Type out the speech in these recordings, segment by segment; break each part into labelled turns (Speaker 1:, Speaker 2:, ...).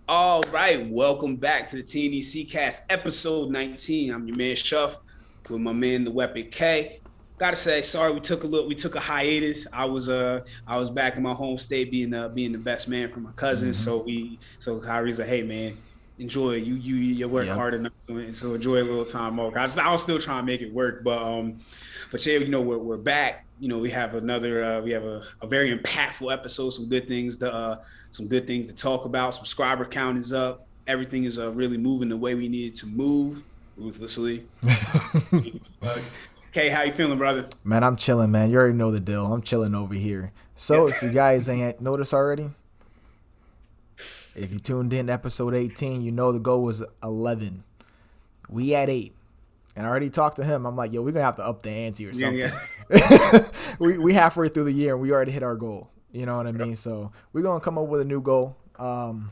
Speaker 1: All right, welcome back to the TNEC cast, episode 19. I'm your man Shuff with my man the Weapon K. Gotta say, sorry we took a hiatus. I was back in my home state being the best man for my cousins.
Speaker 2: Mm-hmm.
Speaker 1: So Kyrie's like, hey man, enjoy you work
Speaker 2: Yep.
Speaker 1: hard enough, so enjoy a little time off. I was still trying to make it work, but yeah, we're back. We have we have a very impactful episode, some good things to talk about. Subscriber count is up. Everything is really moving the way we needed to move ruthlessly. Okay, how you feeling, brother?
Speaker 2: Man, I'm chilling, man. You already know the deal. I'm chilling over here.
Speaker 1: Yeah.
Speaker 2: So, if you guys ain't noticed already, if you tuned in to episode 18, you know the goal was 11. We at 8. And I already talked to him. I'm like, yo, we're going to have to up the ante or
Speaker 1: Yeah,
Speaker 2: something.
Speaker 1: yeah.
Speaker 2: we halfway through the year and we already hit our goal. You know what I mean? So, we're going to come up with a new goal. Talking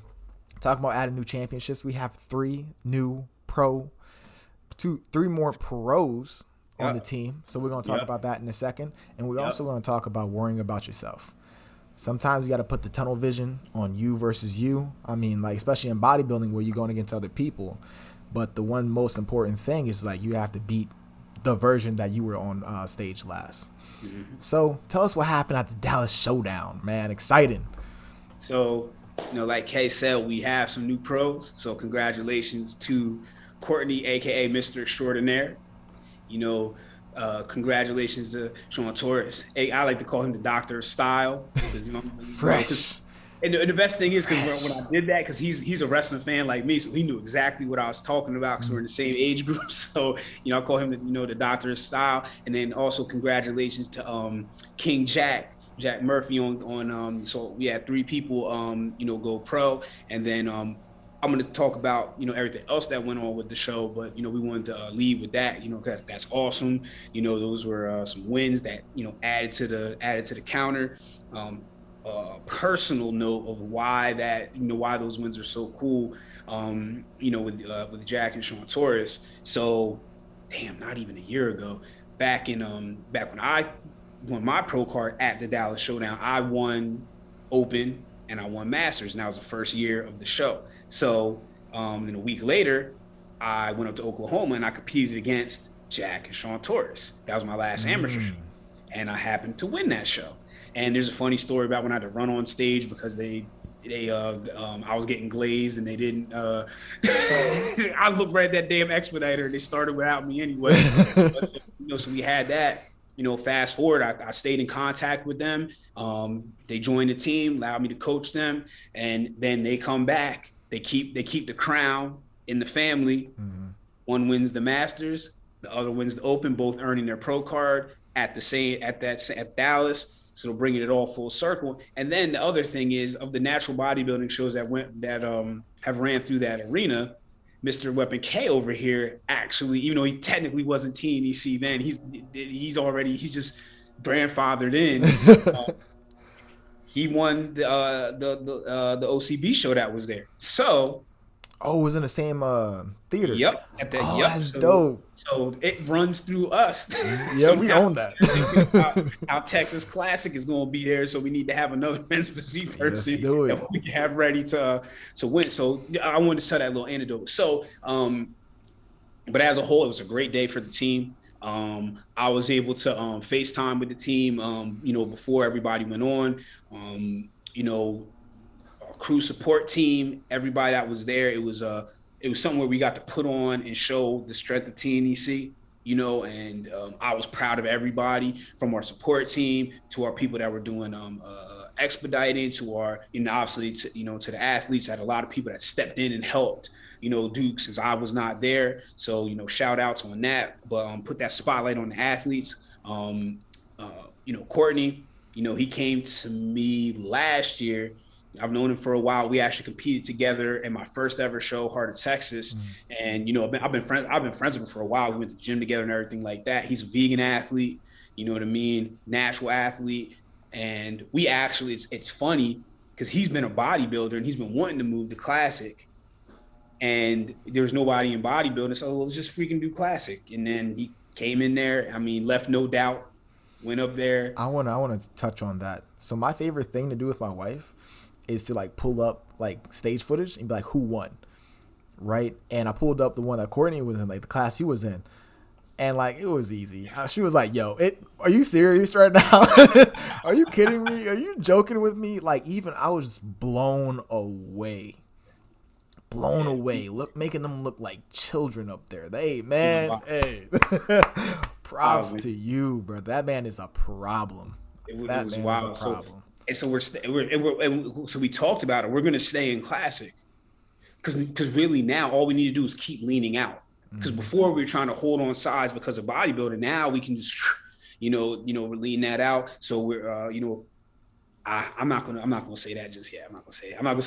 Speaker 2: about adding new championships. We have 3 more pros on the
Speaker 1: Yep.
Speaker 2: team. So we're going to talk
Speaker 1: Yep.
Speaker 2: about that in a second. And we're
Speaker 1: Yep.
Speaker 2: also going to talk about worrying about yourself. Sometimes you got to put the tunnel vision on you versus you. I mean, like, especially in bodybuilding where you're going against other people. But the one most important thing is, like, you have to beat the version that you were on stage last.
Speaker 1: Mhm.
Speaker 2: So tell us what happened at the Dallas Showdown, man. Exciting.
Speaker 1: So, like Kay said, we have some new pros. So congratulations to Courtney, aka Mr. Extraordinaire. You know, congratulations to Sean Torres. Hey, I like to call him the Doctor of Style because
Speaker 2: Fresh.
Speaker 1: and the best thing is because when
Speaker 2: Fresh.
Speaker 1: I did that, because he's a wrestling fan like me, so he knew exactly what I was talking about because we're in
Speaker 2: Mm.
Speaker 1: the same age group. So I call him the Doctor of Style, and then also congratulations to King Jack Murphy on. So we had 3 people go pro, and then I'm going to talk about everything else that went on with the show, but we wanted to leave with that, because that's awesome. Those were some wins that added to the counter. Personal note of why those wins are so cool. With Jack and Sean Torres. So, damn, not even a year ago, back when I won my pro card at the Dallas Showdown, I won Open and I won Masters, and that was the first year of the show. So, then a week later, I went up to Oklahoma and I competed against Jack and Sean Torres. That was my last amateur show,
Speaker 2: Mm.
Speaker 1: and I happened to win that show. And there's a funny story about when I had to run on stage because I was getting glazed and they didn't I looked right at that damn expediter and they started without me anyway. But, so we had that. Fast forward, I stayed in contact with them. They joined the team, allowed me to coach them, and then they come back. They keep the crown in the family.
Speaker 2: Mm.
Speaker 1: One wins the Masters, the other wins the Open, both earning their pro card at Dallas. So bringing it all full circle. And then the other thing is, of the natural bodybuilding shows that have ran through that arena, Mr. Weapon K over here actually, even though he technically wasn't TNEC then, he's just grandfathered in. Uh, he won the OCB show that was there. So
Speaker 2: Oh, it was in the same theater.
Speaker 1: yep, at that
Speaker 2: Oh,
Speaker 1: yep.
Speaker 2: that's dope.
Speaker 1: So it runs through us.
Speaker 2: Yeah,
Speaker 1: So
Speaker 2: we
Speaker 1: now
Speaker 2: own that.
Speaker 1: we're thinking about how Texas Classic is going to be there. So we need to have another men's physique
Speaker 2: Let's
Speaker 1: person
Speaker 2: do it.
Speaker 1: that we can have ready to win. So I wanted to tell that little anecdote. So, but as a whole, it was a great day for the team. I was able to FaceTime with the team, before everybody went on. Our crew support team, everybody that was there, it was something where we got to put on and show the strength of TNEC. And I was proud of everybody from our support team to our people that were doing expediting to our, obviously to the athletes. I had a lot of people that stepped in and helped, Duke, since I was not there. So, shout outs on that, but put that spotlight on the athletes. Courtney, he came to me last year. I've known him for a while. We actually competed together in my first ever show, Heart of Texas.
Speaker 2: Mm.
Speaker 1: And I've been friends with him for a while. We went to the gym together and everything like that. He's a vegan athlete, you know what I mean, natural athlete. And we actually, it's funny because he's been a bodybuilder and he's been wanting to move to classic. And there's nobody in bodybuilding, so let's just freaking do classic. And then he came in there. I mean, left no doubt. Went up there.
Speaker 2: I wanna touch on that. So my favorite thing to do with my wife is to like pull up like stage footage and be like, who won, right? And I pulled up the one that Courtney was in, like the class he was in, and like it was easy. She was like, "Yo, are you serious right now? Are you kidding me? Are you joking with me?" Like even I was just blown
Speaker 1: Yeah,
Speaker 2: away. Look, making them look like children up there. Hey
Speaker 1: it was
Speaker 2: man,
Speaker 1: wild.
Speaker 2: hey,
Speaker 1: Wild,
Speaker 2: props
Speaker 1: man.
Speaker 2: to you, bro. That man is a problem.
Speaker 1: It
Speaker 2: That
Speaker 1: was
Speaker 2: man is a
Speaker 1: wild. So
Speaker 2: problem.
Speaker 1: and so so we talked about it. We're gonna stay in classic because really now all we need to do is keep leaning out. Because
Speaker 2: Mm-hmm.
Speaker 1: before we were trying to hold on size because of bodybuilding, now we can just we're leaning that out. So we're I'm not gonna say that just yet. I'm not gonna say it. I'm not gonna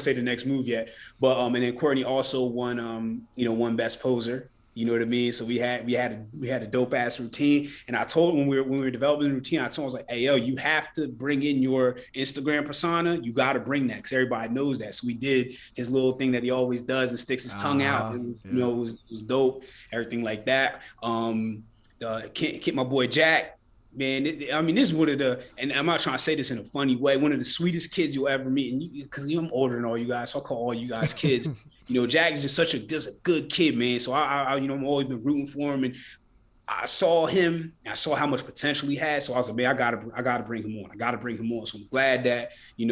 Speaker 1: say the next move yet. But and then Courtney also won won best poser. You know what I mean? So we had a dope ass routine. And I told him when we were developing the routine, I told him I was like, hey yo, you have to bring in your Instagram persona. You got to bring that because everybody knows that. So we did his little thing that he always does and sticks his tongue out.
Speaker 2: Uh-huh.
Speaker 1: It was
Speaker 2: Yeah.
Speaker 1: it was dope, everything like that. My boy Jack, man, I mean, this is one of and I'm not trying to say this in a funny way, one of the sweetest kids you'll ever meet. And because I'm older than all you guys, so I call all you guys kids. Jack is just such a good kid, man. So I'm always been rooting for him. And I saw him, I saw how much potential he had. So I was like, man, I gotta bring him on. I gotta bring him on. So I'm glad that, I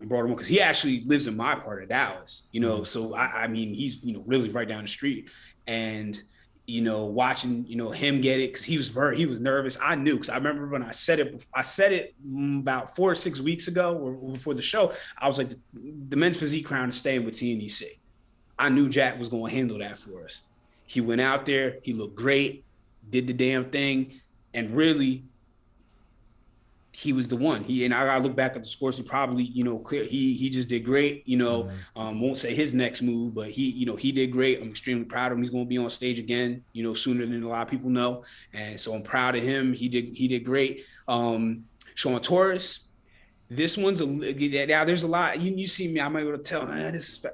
Speaker 1: brought him on because he actually lives in my part of Dallas,
Speaker 2: Mm-hmm.
Speaker 1: So I mean, he's, really right down the street. And, watching, him get it because he was nervous. I knew because I remember when I said it about 4 or 6 weeks ago or before the show. I was like, the men's physique crown is staying with TNEC. I knew Jack was going to handle that for us. He went out there, he looked great, did the damn thing, and really, he was the one. And I gotta look back at the scores. He probably, clear. He just did great.
Speaker 2: Mm-hmm.
Speaker 1: Won't say his next move, but he did great. I'm extremely proud of him. He's going to be on stage again, sooner than a lot of people know, and so I'm proud of him. He did great. Sean Torres, this one's now. There's a lot. You see me. I might be able to tell.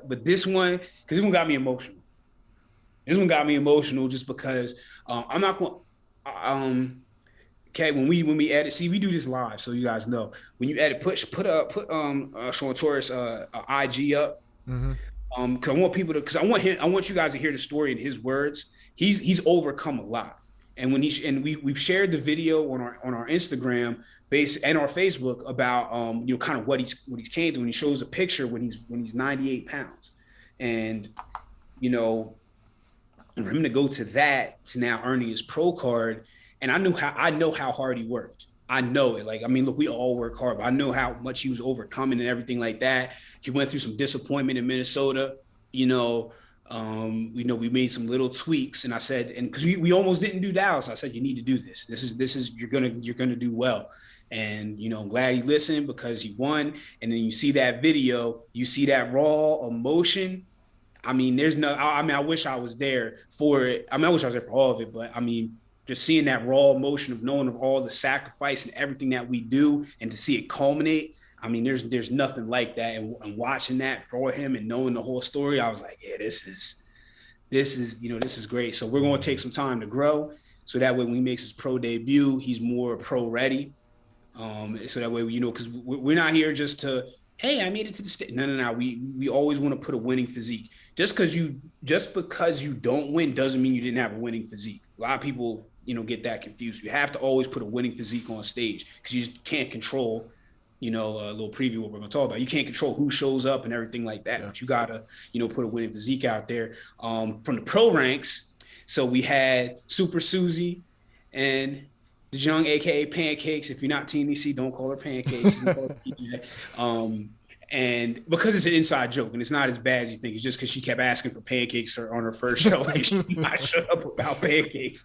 Speaker 1: But this one, because this one got me emotional. This one got me emotional just because I'm not going. Okay, when we edit, see, we do this live, so you guys know. When you edit, put Sean Torres IG up.
Speaker 2: Mm-hmm.
Speaker 1: Because I want people to, because I want you guys to hear the story in his words. He's overcome a lot, and we've shared the video on our Instagram base and our Facebook about kind of what he's came through. And he shows a picture when he's 98 pounds, and you know and for him to go to that to now earning his pro card, and I know how hard he worked. I know it. Like, I mean, look, we all work hard, but I know how much he was overcoming and everything like that. He went through some disappointment in Minnesota. We made some little tweaks, and I said, and because we almost didn't do Dallas, I said, you need to do this. This is you're gonna do well. And I'm glad he listened because he won. And then you see that video, you see that raw emotion. I mean, I wish I was there for it. I mean, I wish I was there for all of it, but I mean, just seeing that raw emotion of knowing of all the sacrifice and everything that we do and to see it culminate. I mean, there's nothing like that. And watching that for him and knowing the whole story, I was like, yeah, this is great. So we're going to take some time to grow. So that way when he makes his pro debut, he's more pro ready. So that way, because we're not here just to, hey, I made it to the state. No. We always want to put a winning physique. Just because you don't win doesn't mean you didn't have a winning physique. A lot of people, get that confused. You have to always put a winning physique on stage because you just can't control, a little preview of what we're going to talk about. You can't control who shows up and everything like that.
Speaker 2: Yeah.
Speaker 1: But you gotta, put a winning physique out there. From the pro ranks, so we had Super Susie and DeJong, aka Pancakes. If you're not TNEC, don't call her Pancakes. You can call her PJ. And because it's an inside joke and it's not as bad as you think, it's just because she kept asking for pancakes on her first show. Like, she's not shut up about pancakes.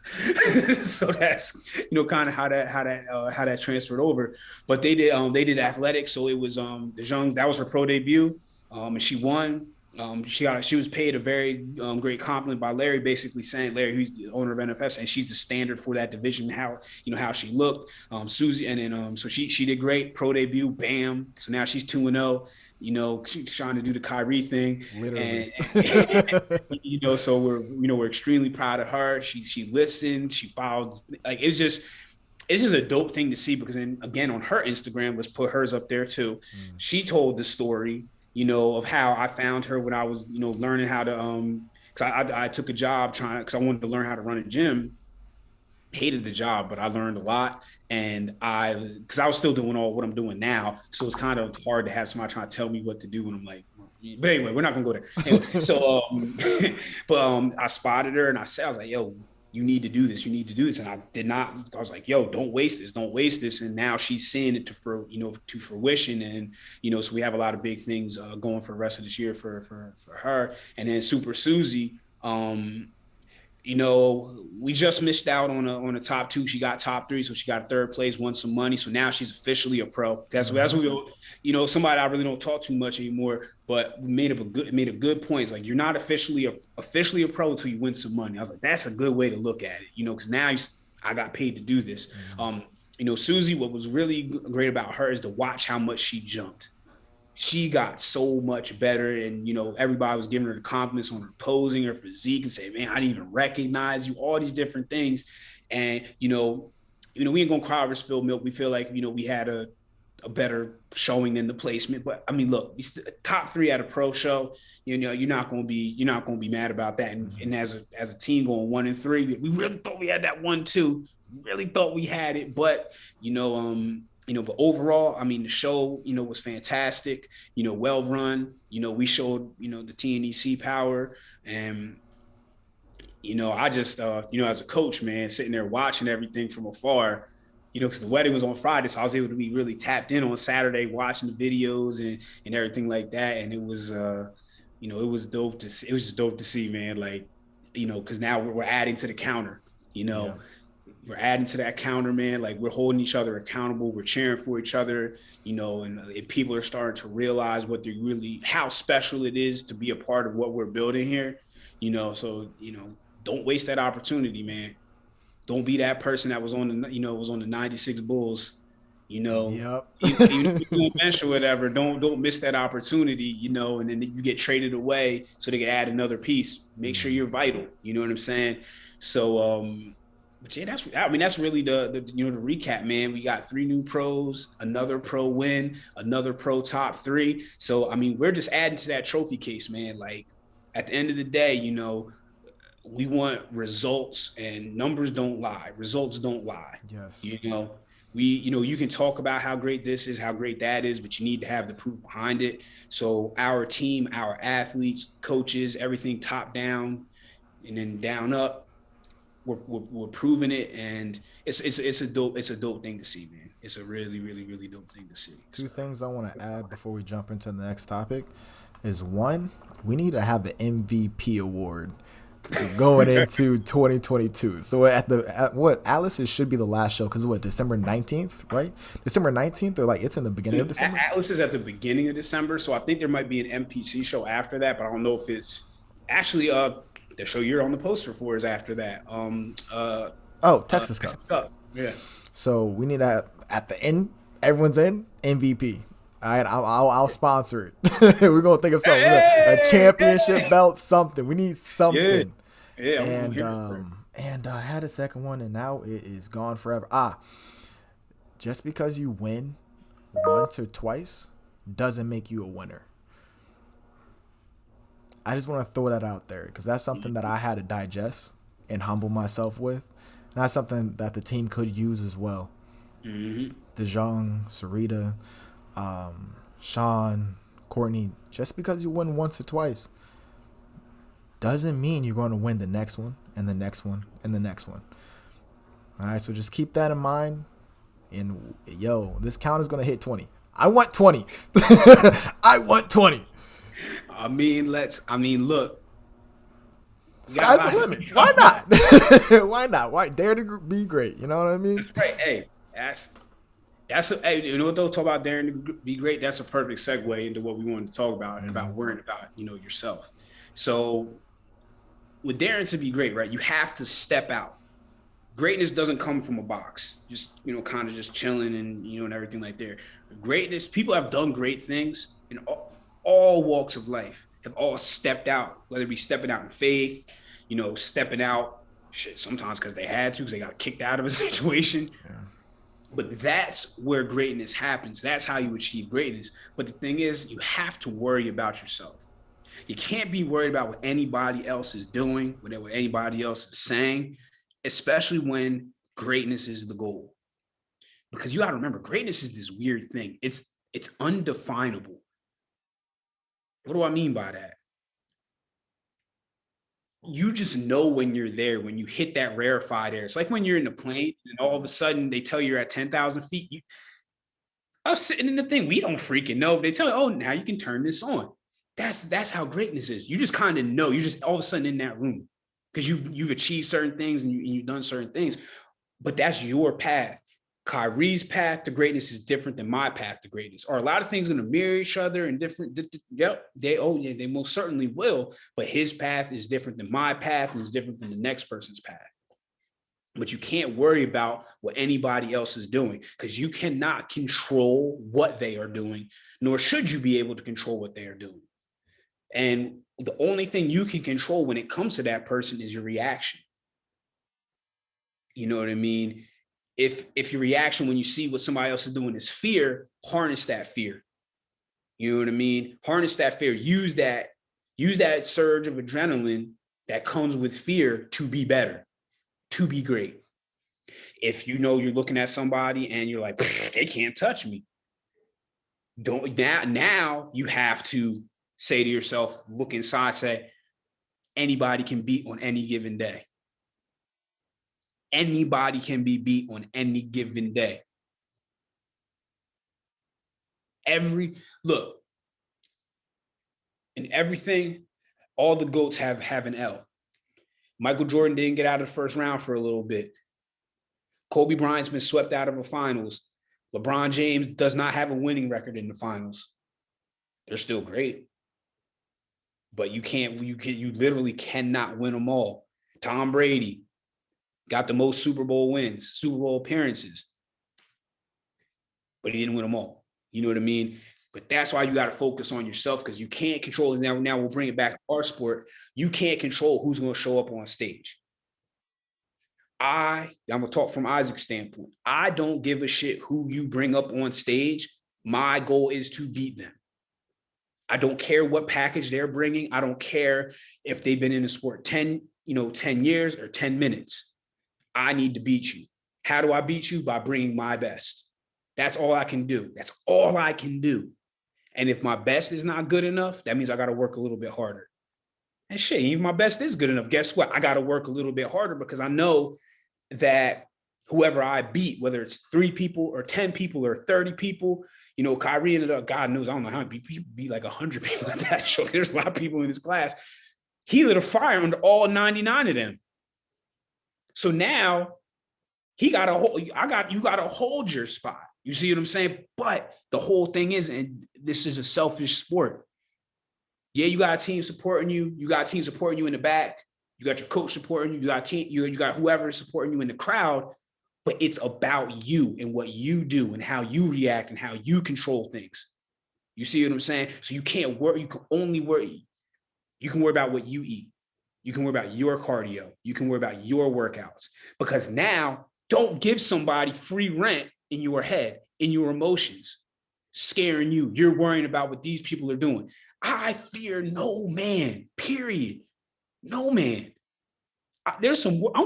Speaker 1: So that's kind of how that transferred over. But they did athletics, so it was DeJong. That was her pro debut, and she won. She was paid a very great compliment by Larry, basically saying, Larry, who's the owner of NFS, and she's the standard for that division. How she looked, Susie, and then so she did great pro debut, bam. So now she's 2-0. She's trying to do the Kyrie thing,
Speaker 2: Literally.
Speaker 1: and so we're extremely proud of her. She listened, she followed. Like, it's just it's just a dope thing to see because then again on her Instagram, let's put hers up there too.
Speaker 2: Mm.
Speaker 1: She told the story, of how I found her when I was, learning how to because I took a job trying because I wanted to learn how to run a gym. Hated the job, but I learned a lot. And because I was still doing all what I'm doing now, so it's kind of hard to have somebody trying to tell me what to do. And I'm like, but anyway, we're not gonna go there. Anyway, so but I spotted her and I was like, yo, you need to do this. You need to do this. And I did not. I was like, yo, don't waste this. Don't waste this. And now she's seeing it to fruition. And so we have a lot of big things going for the rest of this year for her. And then Super Susie. We just missed out on a top two. She got top three, so she got third place, won some money. So now she's officially a pro. That's what we, somebody I really don't talk too much anymore, but made a good point. It's like you're not officially a pro until you win some money. I was like, that's a good way to look at it, because now I got paid to do this. Susie, what was really great about her is to watch how much she jumped. She got so much better, and everybody was giving her the compliments on her posing, her physique, and saying, "Man, I didn't even recognize you." All these different things, and we ain't gonna cry over spilled milk. We feel like we had a better showing than the placement, but I mean, look, top three at a pro show. You're not gonna be mad about that. And as a team going 1-3, we really thought we had that 1-2. Really thought we had it, but but overall, I mean, the show, was fantastic, well run. We showed, the TNEC power. And, I just, as a coach, man, sitting there watching everything from afar, because the wedding was on Friday. So I was able to be really tapped in on Saturday, watching the videos and everything like that. And it was, it was dope to see. It was just dope to see, man. Like, because now we're adding to the counter,
Speaker 2: Yeah.
Speaker 1: We're adding to that counter, man. Like we're holding each other accountable. We're cheering for each other, and people are starting to realize how special it is to be a part of what we're building here, so, don't waste that opportunity, man. Don't be that person that was on the 96 Bulls,
Speaker 2: Yep.
Speaker 1: even if you're bench or whatever, don't miss that opportunity, and then you get traded away so they can add another piece. Make sure you're vital. You know what I'm saying? So, but yeah, that's really the recap, man. We got 3 new pros, another pro win, another pro top 3. So I mean, we're just adding to that trophy case, man. Like at the end of the day, we want results, and numbers don't lie. Results don't lie.
Speaker 2: Yes.
Speaker 1: You can talk about how great this is, how great that is, but you need to have the proof behind it. So our team, our athletes, coaches, everything top down and then down up, we're proving it, and it's a dope thing to see, man. It's a really, really, really dope thing to see.
Speaker 2: Two things I want to add before we jump into the next topic is, one, we need to have the MVP award going into 2022. So Alice, it should be the last show because December 19th, right? December 19th, or like it's in the beginning of December.
Speaker 1: Atlas is at the beginning of December, so I think there might be an MPC show after that, but I don't know if it's actually the show you're on the poster for is after that.
Speaker 2: Texas Cup.
Speaker 1: Yeah.
Speaker 2: So we need at the end, everyone's in MVP. All right, I'll sponsor it. We're gonna think of something, a championship belt, something. We need something.
Speaker 1: Yeah.
Speaker 2: And I had a second one, and now it is gone forever. Just because you win once or twice doesn't make you a winner. I just want to throw that out there because that's something that I had to digest and humble myself with. And that's something that the team could use as well.
Speaker 1: Mm-hmm.
Speaker 2: DeJong, Sarita, Sean, Courtney, just because you win once or twice doesn't mean you're going to win the next one and the next one and the next one. All right, so just keep that in mind. And, this count is going to hit 20. I want 20. I want 20.
Speaker 1: Look.
Speaker 2: Sky's the limit. Why not? Why not? Why dare to be great? You know what I mean?
Speaker 1: That's great. Hey, hey, what they'll talk about daring to be great. That's a perfect segue into what we wanted to talk about, and about worrying about, yourself. So with daring to be great, right, you have to step out. Greatness doesn't come from a box, just, kind of just chilling and, and everything like that. Greatness, people have done great things in all walks of life, have all stepped out, whether it be stepping out in faith, stepping out, sometimes because they had to, because they got kicked out of a situation.
Speaker 2: Yeah.
Speaker 1: But that's where greatness happens. That's how you achieve greatness. But the thing is, you have to worry about yourself. You can't be worried about what anybody else is doing, what anybody else is saying, especially when greatness is the goal. Because you got to remember, greatness is this weird thing. It's undefinable. What do I mean by that? You just know when you're there, when you hit that rarefied air. It's like when you're in the plane and all of a sudden they tell you you're at 10,000 feet. Us sitting in the thing, we don't freaking know. They tell you, oh, now you can turn this on. That's how greatness is. You just kind of know. You're just all of a sudden in that room because you've achieved certain things and you've done certain things. But that's your path. Kyrie's path to greatness is different than my path to greatness. Are a lot of things going to mirror each other and different? Yep, they most certainly will. But his path is different than my path and is different than the next person's path. But you can't worry about what anybody else is doing because you cannot control what they are doing, nor should you be able to control what they are doing. And the only thing you can control when it comes to that person is your reaction. You know what I mean? If your reaction when you see what somebody else is doing is fear, harness that fear. You know what I mean? Harness that fear. Use that surge of adrenaline that comes with fear to be better, to be great. If you know you're looking at somebody and you're like, they can't touch me. Now you have to say to yourself, look inside, say, anybody can beat on any given day. Anybody can be beat on any given day. Look, in everything, all the GOATs have an L. Michael Jordan didn't get out of the first round for a little bit. Kobe Bryant's been swept out of the finals. LeBron James does not have a winning record in the finals. They're still great. But you literally cannot win them all. Tom Brady got the most Super Bowl wins, Super Bowl appearances, but he didn't win them all. You know what I mean? But that's why you got to focus on yourself because you can't control it. Now we'll bring it back to our sport. You can't control who's going to show up on stage. I'm going to talk from Isaac's standpoint. I don't give a shit who you bring up on stage. My goal is to beat them. I don't care what package they're bringing. I don't care if they've been in the sport 10 years or 10 minutes. I need to beat you. How do I beat you? By bringing my best. That's all I can do. That's all I can do. And if my best is not good enough, that means I got to work a little bit harder. And shit, even my best is good enough. Guess what? I got to work a little bit harder because I know that whoever I beat, whether it's 3 people or 10 people or 30 people, Kyrie ended up, God knows, I don't know how many people beat like 100 people at that show. There's a lot of people in his class. He lit a fire under all 99 of them. So now you got to hold your spot. You see what I'm saying? But the whole thing is, and this is a selfish sport. Yeah, you got a team supporting you. You got a team supporting you in the back. You got your coach supporting you. You got whoever is supporting you in the crowd. But it's about you and what you do and how you react and how you control things. You see what I'm saying? So you can't worry. You can only worry. You can worry about what you eat. You can worry about your cardio. You can worry about your workouts. Because now, don't give somebody free rent in your head, in your emotions, scaring you. You're worrying about what these people are doing. I fear no man, period. No man. I'm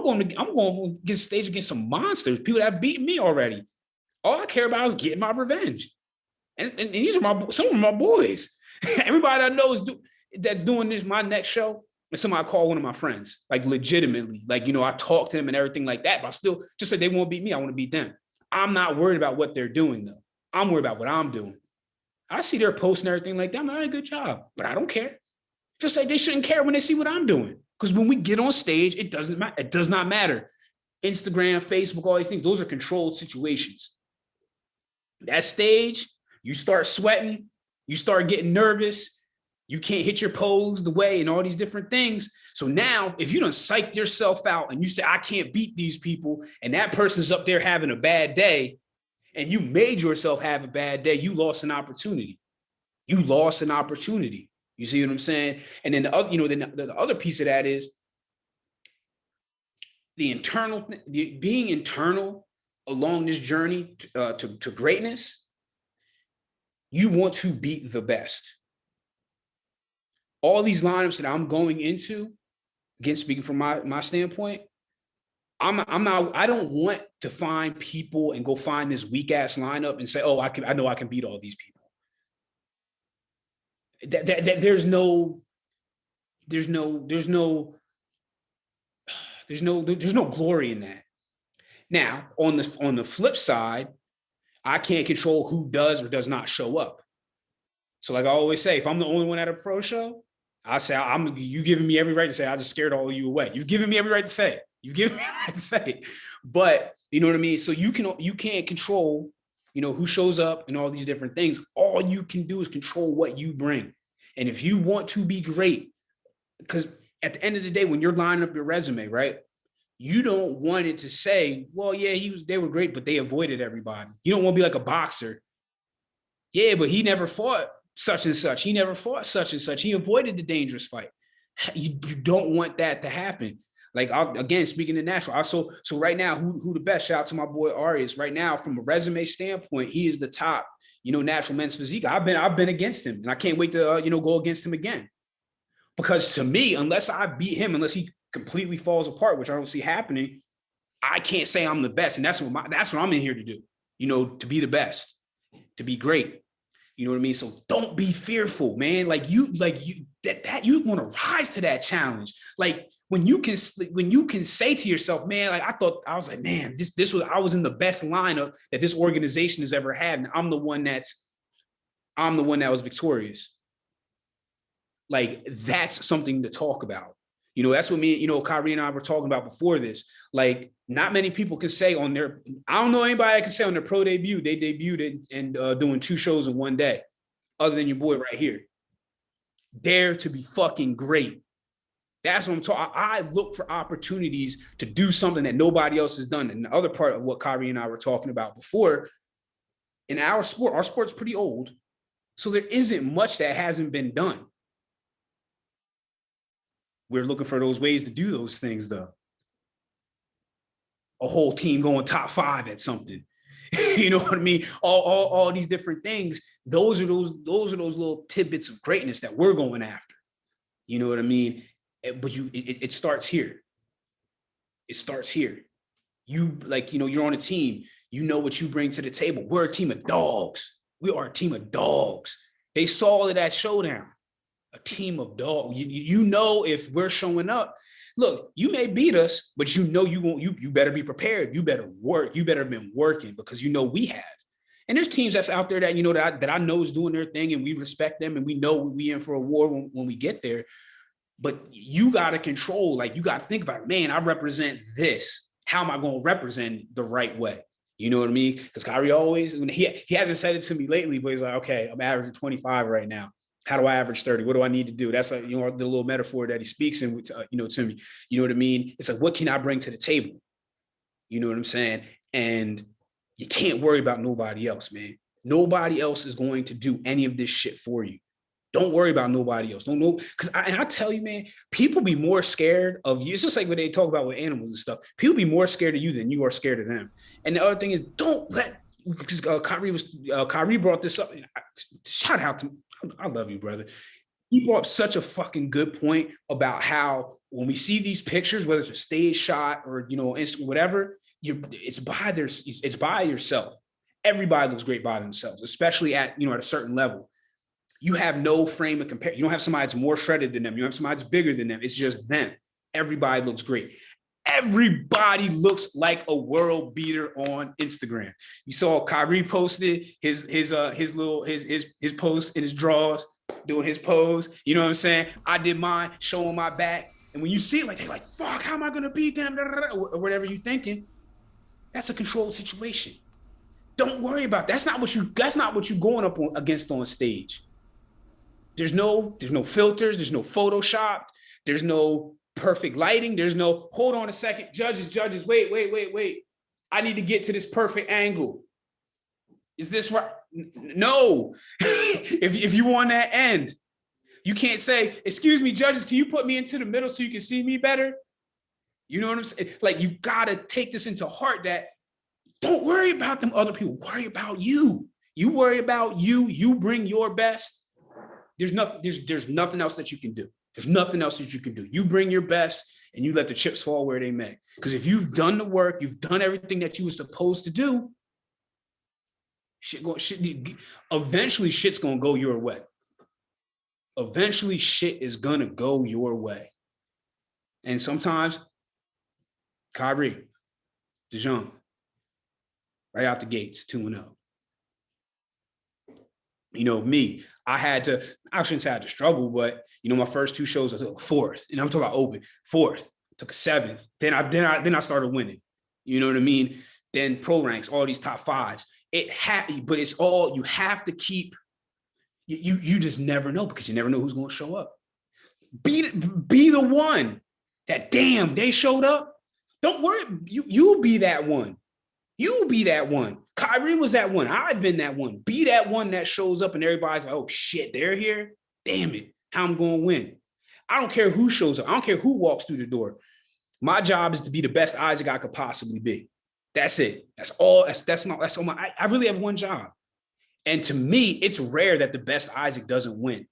Speaker 1: going to get staged against some monsters, people that beat me already. All I care about is getting my revenge. And these are some of my boys. Everybody I know that's doing this, my next show, and somebody call one of my friends, like legitimately. Like, I talk to them and everything like that, but I still just say they won't beat me. I want to beat them. I'm not worried about what they're doing, though. I'm worried about what I'm doing. I see their posts and everything like that. I'm like, good job, but I don't care. Just like they shouldn't care when they see what I'm doing. Because when we get on stage, it doesn't matter. It does not matter. Instagram, Facebook, all these things, those are controlled situations. That stage, you start sweating, you start getting nervous, you can't hit your pose the way and all these different things. So now, if you done psyched yourself out and you say, I can't beat these people, and that person's up there having a bad day, and you made yourself have a bad day, you lost an opportunity. You lost an opportunity. You see what I'm saying? And then the other piece of that is being internal along this journey to greatness, you want to beat the best. All these lineups that I'm going into, again, speaking from my standpoint, I don't want to find people and go find this weak ass lineup and say, oh, I know I can beat all these people. There's no glory in that. Now, on the flip side, I can't control who does or does not show up. So, like I always say, if I'm the only one at a pro show, I say you giving me every right to say I just scared all of you away. You've given me every right to say it. You've given me every right to say it. But you know what I mean? So you can't control, who shows up and all these different things. All you can do is control what you bring. And if you want to be great, because at the end of the day, when you're lining up your resume, right, you don't want it to say, well, yeah, they were great, but they avoided everybody. You don't want to be like a boxer. Yeah, but he never fought such and such. He never fought such and such. He avoided the dangerous fight. You don't want that to happen. Like, again, speaking of natural, so right now, who the best? Shout out to my boy Arias. Right now, from a resume standpoint, he is the top, natural men's physique. I've been against him, and I can't wait to go against him again. Because to me, unless I beat him, unless he completely falls apart, which I don't see happening, I can't say I'm the best. And that's what I'm in here to do, to be the best, to be great. You know what I mean? So don't be fearful, man. Like you you want to rise to that challenge. Like when you can say to yourself, man, like I was like, man, I was in the best lineup that this organization has ever had. And I'm the one that was victorious. Like, that's something to talk about. That's what me, Kyrie and I were talking about before this. Like, not many people can say I don't know anybody that can say on their pro debut, they debuted and doing 2 shows in one day, other than your boy right here. Dare to be fucking great. That's what I'm talking. I look for opportunities to do something that nobody else has done. And the other part of what Kyrie and I were talking about before, in our sport's pretty old. So there isn't much that hasn't been done. We're looking for those ways to do those things, though. A whole team going top 5 at something. You know what I mean? All these different things. Those are those little tidbits of greatness that we're going after. You know what I mean? But it starts here. It starts here. You're on a team. You know what you bring to the table. We're a team of dogs. We are a team of dogs. They saw it at Showdown. A team of dogs. You know, if we're showing up, look, you may beat us, but you won't. You better be prepared. You better work. You better have been working, because we have. And there's teams that's out there that that I know is doing their thing, and we respect them, and we know we in for a war when we get there. But you got to control. Like, you got to think about, man, I represent this. How am I going to represent the right way? You know what I mean? Because Kyrie always, he hasn't said it to me lately, but he's like, okay, I'm averaging 25 right now. How do I average 30? What do I need to do? That's like, the little metaphor that he speaks in, to me. You know what I mean? It's like, what can I bring to the table? You know what I'm saying? And you can't worry about nobody else, man. Nobody else is going to do any of this shit for you. Don't worry about nobody else. Don't know. Because I tell you, man, people be more scared of you. It's just like when they talk about with animals and stuff. People be more scared of you than you are scared of them. And the other thing is, don't let, because Kyrie brought this up. Shout out to, I love you, brother. He brought up such a fucking good point about how when we see these pictures, whether it's a stage shot or whatever, it's by yourself. Everybody looks great by themselves, especially at a certain level. You have no frame of compare. You don't have somebody that's more shredded than them. You don't have somebody that's bigger than them. It's just them. Everybody looks great. Everybody looks like a world beater on Instagram. You saw Kyrie posted his post in his drawers, doing his pose. You know what I'm saying? I did mine, showing my back. And when you see it, they're like, fuck, how am I gonna beat them? Or whatever you're thinking. That's a controlled situation. Don't worry about that. That's not what you going up against on stage. There's no filters, there's no Photoshop, there's no perfect lighting, there's no, hold on a second, judges, wait. I need to get to this perfect angle. Is this right? No. if you on that end, you can't say, excuse me, judges, can you put me into the middle so you can see me better? You know what I'm saying? Like, you gotta take this into heart that Don't worry about them other people. Worry about you. You worry about you. You bring your best. There's nothing else that you can do. There's nothing else that you can do. You bring your best and you let the chips fall where they may. Because if you've done the work, you've done everything that you were supposed to do, eventually shit's going to go your way. Eventually shit is going to go your way. And sometimes, Kyrie, DeJounte, right out the gates, 2-0. You know, me, I shouldn't say I had to struggle, but, you know, my first 2 shows, I took 4th. And I'm talking about open, 4th, took a 7th. Then I started winning. You know what I mean? Then pro ranks, all these top 5s. But it's all, you have to keep, you just never know, because you never know who's going to show up. Be the one that, damn, they showed up. Don't worry, you'll be that one. You be that one. Kyrie was that one. I've been that one. Be that one that shows up and everybody's like, oh shit, they're here. Damn it. How I'm going to win. I don't care who shows up. I don't care who walks through the door. My job is to be the best Isaac I could possibly be. That's it. That's all. I really have one job. And to me, it's rare that the best Isaac doesn't win.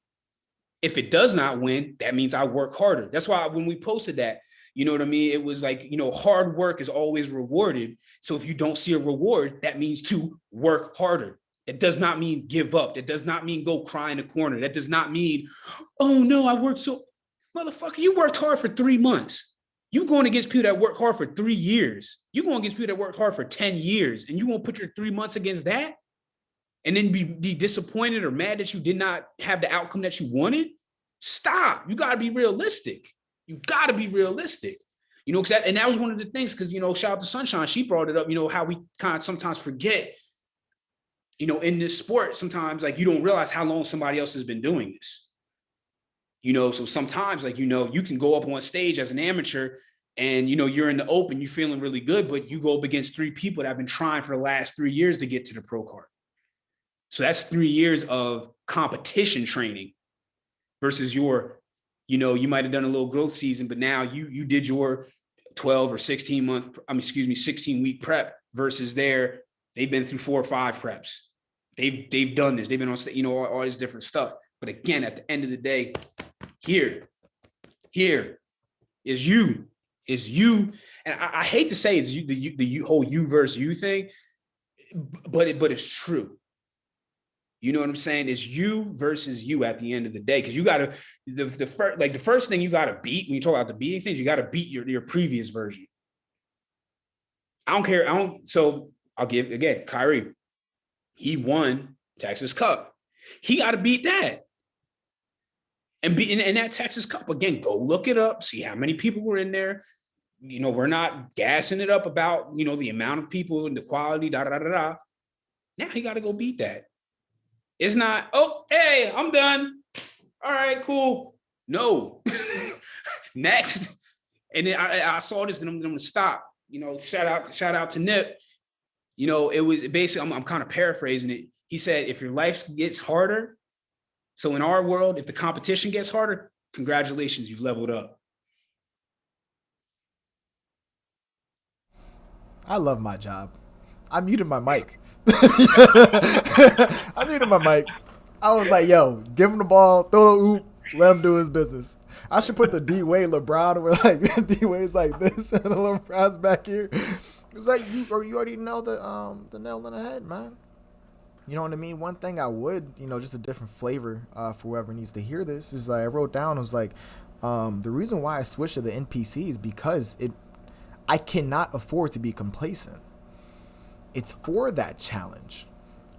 Speaker 1: If it does not win, that means I work harder. That's why when we posted that, you know what I mean? It was like, you know, hard work is always rewarded. So if you don't see a reward, that means to work harder. It does not mean give up. That does not mean go cry in the corner. That does not mean, oh no, I worked so, motherfucker, you worked hard for 3 months. You going against people that work hard for 3 years. You going against people that work hard for 10 years. And you going to put your 3 months against that? And then be disappointed or mad that you did not have the outcome that you wanted? Stop. You got to be realistic. You got to be realistic, you know, and that was one of the things, because, you know, shout out to Sunshine. She brought it up, you know, how we kind of sometimes forget, you know, in this sport, sometimes like you don't realize how long somebody else has been doing this, you know, so sometimes like, you know, you can go up on stage as an amateur and, you know, you're in the open, you're feeling really good, but you go up against 3 people that have been trying for the last 3 years to get to the pro card. So that's 3 years of competition training versus your, you know, you might have done a little growth season, but now you did your 12 or 16 week prep versus they've been through 4 or 5 preps. They've done this. They've been on, you know, all this different stuff. But again, at the end of the day, here is you. And I hate to say it's you, the whole you versus you thing, but it's true. You know what I'm saying? It's you versus you at the end of the day. Because you got to, the first thing you got to beat when you talk about the beating things, you got to beat your previous version. I don't care. So I'll give, again, Kyrie, he won Texas Cup. He got to beat that. And be in that Texas Cup, again, go look it up, see how many people were in there. You know, we're not gassing it up about, you know, the amount of people and the quality, Now he got to go beat that. It's not, oh, hey, I'm done. All right, cool. No. Next. And then I saw this and I'm going to stop. You know, shout out to Nip. You know, it was basically, I'm kind of paraphrasing it. He said, if your life gets harder, so in our world, if the competition gets harder, congratulations, you've leveled up.
Speaker 2: I love my job. I muted my mic. I muted my mic. I was like, yo, give him the ball, throw the oop, let him do his business. I should put the D-Wade LeBron where like D-Wade's like this and the LeBron's back here. It's like you already know the nail on the head, man. You know what I mean? One thing I would, you know, just a different flavor for whoever needs to hear this is I wrote down, it was like, the reason why I switched to the NPC is because I cannot afford to be complacent. It's for that challenge.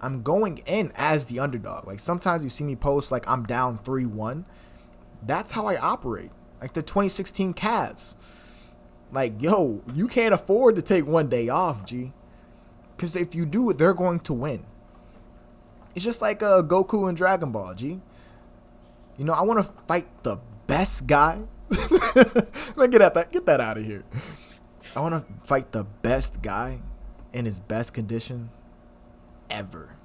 Speaker 2: I'm going in as the underdog. Like sometimes you see me post like I'm down 3-1. That's how I operate. Like the 2016 Cavs. Like, yo, you can't afford to take one day off, G. Because if you do, they're going to win. It's just like Goku and Dragon Ball, G. You know, I want to fight the best guy. Let get that out of here. I want to fight the best guy in his best condition ever.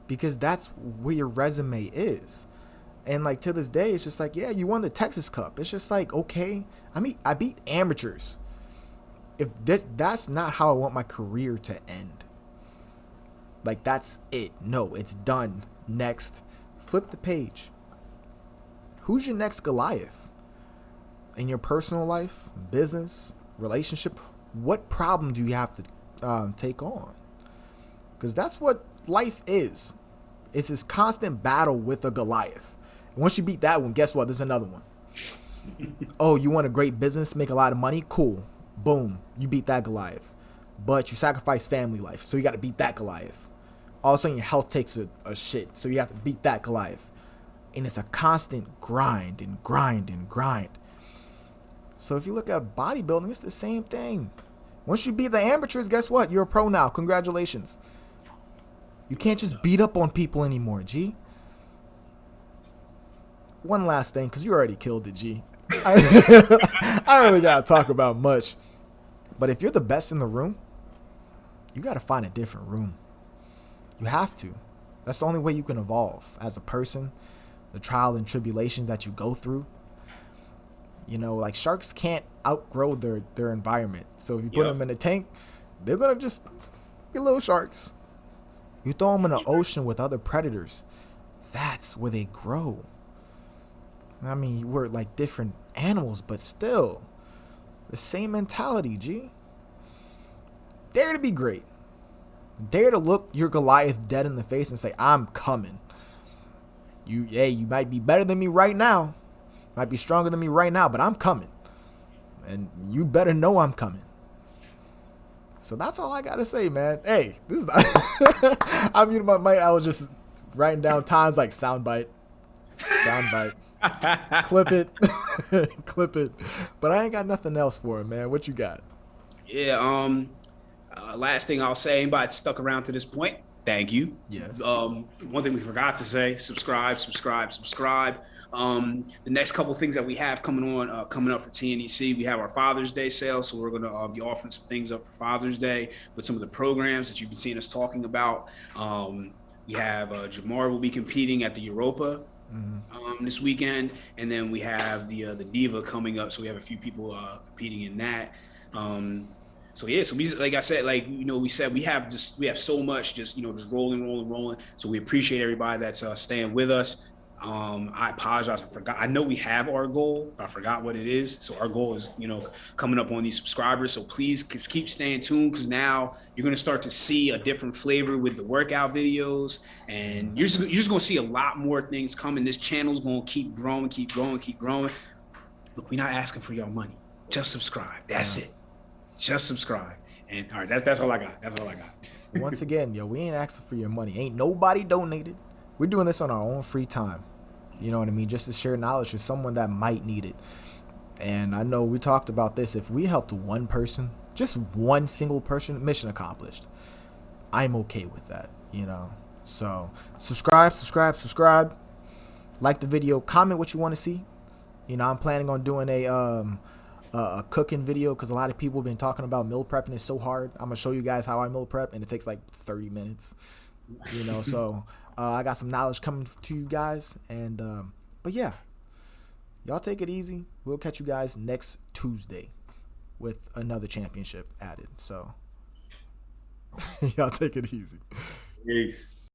Speaker 2: Because that's where your resume is. And like to this day, it's just like, yeah, you won the Texas Cup. It's just like, okay, I beat amateurs. that's not how I want my career to end. Like, that's it. No, it's done. Next. Flip the page. Who's your next Goliath? In your personal life, business, relationship, what problem do you have to take on? Because that's what life is. It's this constant battle with a Goliath. And once you beat that one, guess what? There's another one. Oh, you want a great business, make a lot of money? Cool. Boom. You beat that Goliath. But you sacrifice family life, so you got to beat that Goliath. All of a sudden, your health takes a shit, so you have to beat that Goliath. And it's a constant grind and grind and grind. So if you look at bodybuilding, it's the same thing. Once you beat the amateurs, guess what? You're a pro now. Congratulations. You can't just beat up on people anymore, G. One last thing, because you already killed it, G. I don't really got to talk about much. But if you're the best in the room, you got to find a different room. You have to. That's the only way you can evolve as a person. The trial and tribulations that you go through. You know, like sharks can't outgrow their environment. So if you put them in a tank, they're going to just be little sharks. You throw them in the ocean with other predators. That's where they grow. I mean, we're like different animals, but still the same mentality, G. Dare to be great. Dare to look your Goliath dead in the face and say, I'm coming. You might be better than me right now. Might be stronger than me right now, but I'm coming. And you better know I'm coming. So that's all I got to say, man. Hey, this is not I muted my mic. I was just writing down times like soundbite. Clip it. Clip it. But I ain't got nothing else for it, man. What you got?
Speaker 1: Yeah, last thing I'll say, anybody that stuck around to this point, thank you.
Speaker 2: Yes.
Speaker 1: One thing we forgot to say, subscribe. The next couple of things that we have coming up for TNEC, we have our Father's Day sale. So we're going to be offering some things up for Father's Day with some of the programs that you've been seeing us talking about. We have Jamar will be competing at the Europa this weekend. And then we have the Diva coming up. So we have a few people competing in that. So we, like I said, like, you know, we said we have so much just rolling. So we appreciate everybody that's staying with us. I apologize. I forgot. I know we have our goal, but I forgot what it is. So our goal is, coming up on these subscribers. So please keep staying tuned, because now you're going to start to see a different flavor with the workout videos, and you're just going to see a lot more things coming. This channel's going to keep growing. Look, we're not asking for your money. Just subscribe. That's it. Just subscribe. And all right, that's all I got.
Speaker 2: Once again, we ain't asking for your money. Ain't nobody donated. We're doing this on our own free time. You know what I mean? Just to share knowledge with someone that might need it. And I know we talked about this. If we helped one person, just one single person, mission accomplished. I'm okay with that, So subscribe. Like the video. Comment what you want to see. I'm planning on doing a cooking video, because a lot of people have been talking about meal prepping. It's so hard. I'm going to show you guys how I meal prep, and it takes like 30 minutes. So I got some knowledge coming to you guys. And but yeah, y'all take it easy. We'll catch you guys next Tuesday with another championship added. So y'all take it easy.
Speaker 1: Peace.